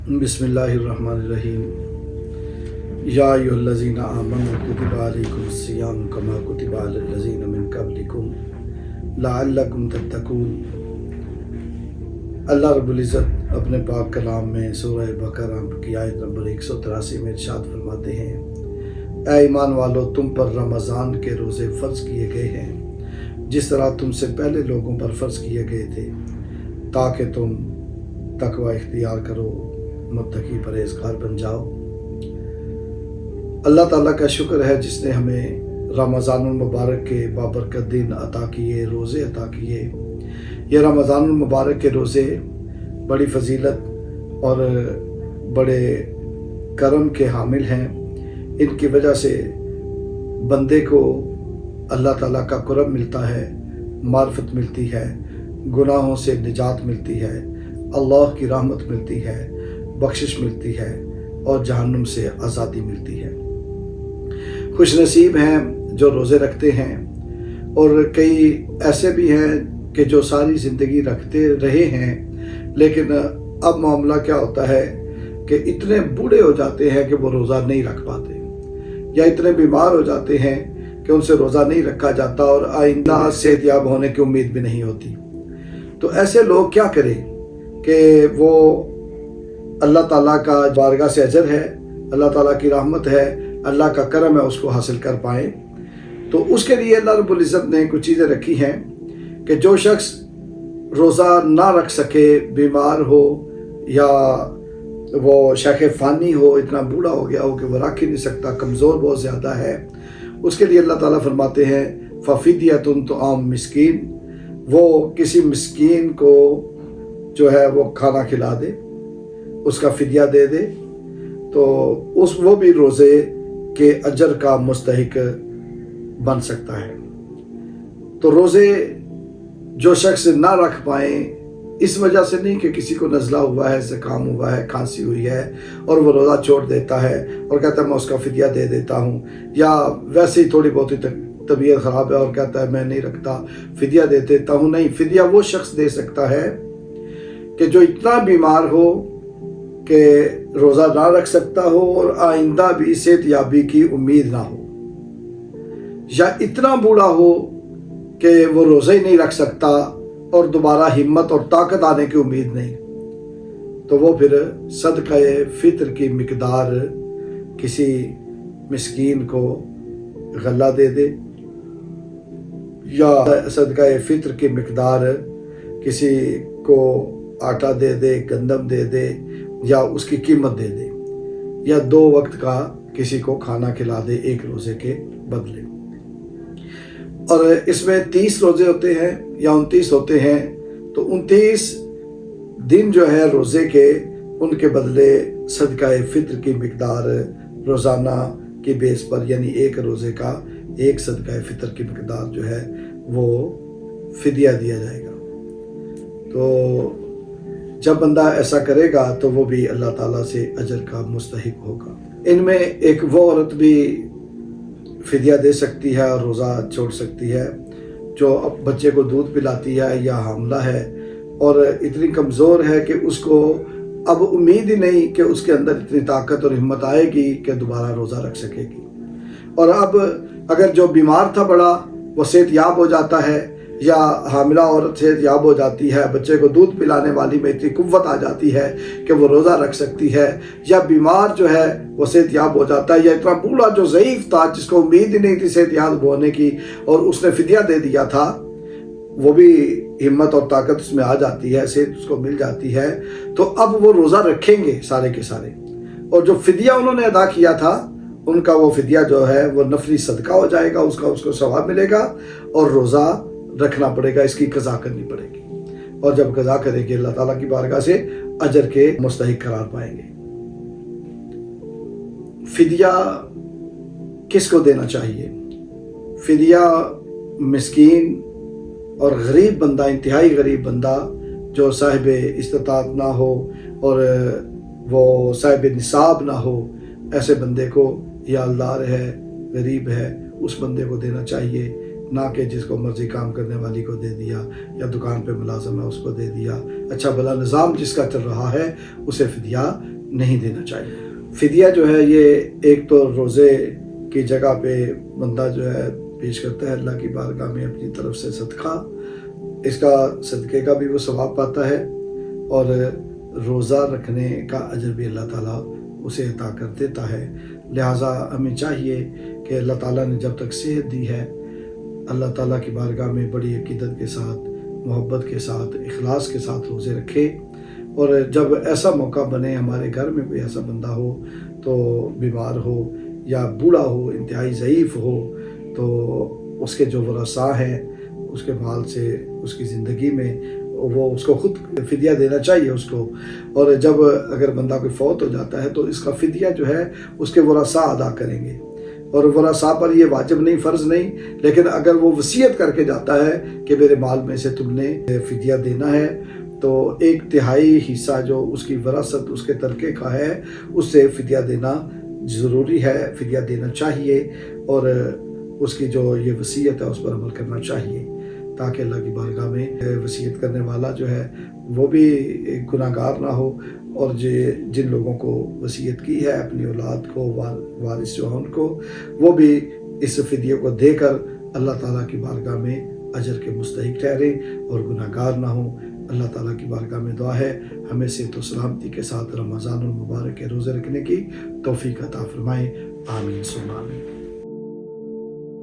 بسم اللہ الرحمن الرحیم یا ایھا الذین آمنوا کتب علیکم الصیام کما کتب علی الذین من قبلکم لعلکم تتقون۔ اللہ رب العزت اپنے پاک کلام میں سورہ بقرہ کی آیت نمبر 183 میں ارشاد فرماتے ہیں، اے ایمان والو، تم پر رمضان کے روزے فرض کیے گئے ہیں جس طرح تم سے پہلے لوگوں پر فرض کیے گئے تھے، تاکہ تم تقوی اختیار کرو، متقی پرہیزگار بن جاؤ۔ اللہ تعالیٰ کا شکر ہے جس نے ہمیں رمضان المبارک کے بابرکت دن عطا کیے، روزے عطا کیے۔ یہ رمضان المبارک کے روزے بڑی فضیلت اور بڑے کرم کے حامل ہیں۔ ان کی وجہ سے بندے کو اللہ تعالیٰ کا قرب ملتا ہے، معرفت ملتی ہے، گناہوں سے نجات ملتی ہے، اللہ کی رحمت ملتی ہے، بخشش ملتی ہے اور جہنم سے آزادی ملتی ہے۔ خوش نصیب ہیں جو روزے رکھتے ہیں، اور کئی ایسے بھی ہیں کہ جو ساری زندگی رکھتے رہے ہیں، لیکن اب معاملہ کیا ہوتا ہے کہ اتنے بوڑھے ہو جاتے ہیں کہ وہ روزہ نہیں رکھ پاتے، یا اتنے بیمار ہو جاتے ہیں کہ ان سے روزہ نہیں رکھا جاتا اور آئندہ صحت یاب ہونے کی امید بھی نہیں ہوتی۔ تو ایسے لوگ کیا کریں کہ وہ اللہ تعالیٰ کا بارگاہ سے اجر ہے، اللہ تعالیٰ کی رحمت ہے، اللہ کا کرم ہے، اس کو حاصل کر پائیں۔ تو اس کے لیے اللہ رب العزت نے کچھ چیزیں رکھی ہیں کہ جو شخص روزہ نہ رکھ سکے، بیمار ہو یا وہ شیخ فانی ہو، اتنا بوڑھا ہو گیا ہو کہ وہ رکھ ہی نہیں سکتا، کمزور بہت زیادہ ہے، اس کے لیے اللہ تعالیٰ فرماتے ہیں فَفِدْیَةٌ طَعَامُ مِسْکِین، وہ کسی مسکین کو جو ہے وہ کھانا کھلا دے، اس کا فدیہ دے دے، تو وہ بھی روزے کے اجر کا مستحق بن سکتا ہے۔ تو روزے جو شخص نہ رکھ پائیں، اس وجہ سے نہیں کہ کسی کو نزلہ ہوا ہے، زکام ہوا ہے، کھانسی ہوئی ہے اور وہ روزہ چھوڑ دیتا ہے اور کہتا ہے میں اس کا فدیہ دے دیتا ہوں، یا ویسے ہی تھوڑی بہت طبیعت خراب ہے اور کہتا ہے میں نہیں رکھتا، فدیہ دے دیتا ہوں۔ نہیں، فدیہ وہ شخص دے سکتا ہے کہ جو اتنا بیمار ہو کہ روزہ نہ رکھ سکتا ہو اور آئندہ بھی صحت یابی کی امید نہ ہو، یا اتنا بوڑھا ہو کہ وہ روزہ ہی نہیں رکھ سکتا اور دوبارہ ہمت اور طاقت آنے کی امید نہیں، تو وہ پھر صدقہ فطر کی مقدار کسی مسکین کو غلہ دے دے، یا صدقہ فطر کی مقدار کسی کو آٹا دے دے، گندم دے دے، یا اس کی قیمت دے دے، یا 2 وقت کا کسی کو کھانا کھلا دے ایک روزے کے بدلے۔ اور اس میں 30 روزے ہوتے ہیں یا 29 ہوتے ہیں، تو 29 دن جو ہے روزے کے، ان کے بدلے صدقہ فطر کی مقدار روزانہ کی بیس پر، یعنی ایک روزے کا ایک صدقہ فطر کی مقدار جو ہے وہ فدیہ دیا جائے گا۔ تو جب بندہ ایسا کرے گا تو وہ بھی اللہ تعالیٰ سے اجر کا مستحق ہوگا۔ ان میں ایک وہ عورت بھی فدیہ دے سکتی ہے اور روزہ چھوڑ سکتی ہے جو اب بچے کو دودھ پلاتی ہے یا حاملہ ہے اور اتنی کمزور ہے کہ اس کو اب امید ہی نہیں کہ اس کے اندر اتنی طاقت اور ہمت آئے گی کہ دوبارہ روزہ رکھ سکے گی، اور اب اگر جو بیمار تھا بڑا وہ صحت یاب ہو جاتا ہے، یا حاملہ عورت صحت یاب ہو جاتی ہے، بچے کو دودھ پلانے والی میں اتنی قوت آ جاتی ہے کہ وہ روزہ رکھ سکتی ہے، یا بیمار جو ہے وہ صحت یاب ہو جاتا ہے، یا اتنا بوڑھا جو ضعیف تھا جس کو امید ہی نہیں تھی صحت یاب ہونے کی اور اس نے فدیہ دے دیا تھا، وہ بھی ہمت اور طاقت اس میں آ جاتی ہے، صحت اس کو مل جاتی ہے، تو اب وہ روزہ رکھیں گے سارے کے سارے، اور جو فدیہ انہوں نے ادا کیا تھا ان کا وہ فدیہ جو ہے وہ نفلی صدقہ ہو جائے گا، اس کو ثواب ملے گا، اور روزہ رکھنا پڑے گا، اس کی قضا کرنی پڑے گی، اور جب قضا کرے گی اللہ تعالیٰ کی بارگاہ سے اجر کے مستحق قرار پائیں گے۔ فدیہ کس کو دینا چاہیے؟ فدیہ مسکین اور غریب بندہ، انتہائی غریب بندہ جو صاحب استطاعت نہ ہو اور وہ صاحب نصاب نہ ہو، ایسے بندے کو، یا اللہ ہے، غریب ہے، اس بندے کو دینا چاہیے نہ کہ جس کو مرضی کام کرنے والی کو دے دیا یا دکان پہ ملازم ہے اس کو دے دیا. اچھا بھلا نظام جس کا چل رہا ہے اسے فدیہ نہیں دینا چاہیے. فدیہ جو ہے یہ ایک تو روزے کی جگہ پہ بندہ جو ہے پیش کرتا ہے اللہ کی بارگاہ میں اپنی طرف سے صدقہ. اس کا صدقے کا بھی وہ ثواب پاتا ہے اور روزہ رکھنے کا اجر بھی اللہ تعالیٰ اسے عطا کر دیتا ہے. لہٰذا ہمیں چاہیے کہ اللہ تعالیٰ نے جب تک صحت دی ہے اللہ تعالیٰ کی بارگاہ میں بڑی عقیدت کے ساتھ، محبت کے ساتھ، اخلاص کے ساتھ روزے رکھے. اور جب ایسا موقع بنے ہمارے گھر میں کوئی ایسا بندہ ہو تو بیمار ہو یا بوڑھا ہو، انتہائی ضعیف ہو، تو اس کے جو ورثاء ہیں اس کے مال سے اس کی زندگی میں وہ اس کو خود فدیہ دینا چاہیے اس کو. اور جب اگر بندہ کوئی فوت ہو جاتا ہے تو اس کا فدیہ جو ہے اس کے ورثاء ادا کریں گے. اور ورثاء پر یہ واجب نہیں، فرض نہیں، لیکن اگر وہ وصیت کر کے جاتا ہے کہ میرے مال میں سے تم نے فدیہ دینا ہے تو 1/3 حصہ جو اس کی وراثت اس کے ترکے کا ہے اس سے فدیہ دینا ضروری ہے، فدیہ دینا چاہیے. اور اس کی جو یہ وصیت ہے اس پر عمل کرنا چاہیے تاکہ اللہ کی بارگاہ میں وصیت کرنے والا جو ہے وہ بھی گناہ گار نہ ہو، اور جن لوگوں کو وصیت کی ہے اپنی اولاد کو، وارث جو ہیں ان کو، وہ بھی اس فدیے کو دے کر اللہ تعالیٰ کی بارگاہ میں اجر کے مستحق ٹھہریں اور گناہ گار نہ ہوں. اللہ تعالیٰ کی بارگاہ میں دعا ہے ہمیں صحت و سلامتی کے ساتھ رمضان المبارک کے روزے رکھنے کی توفیق عطا فرمائے. آمین ثم آمین.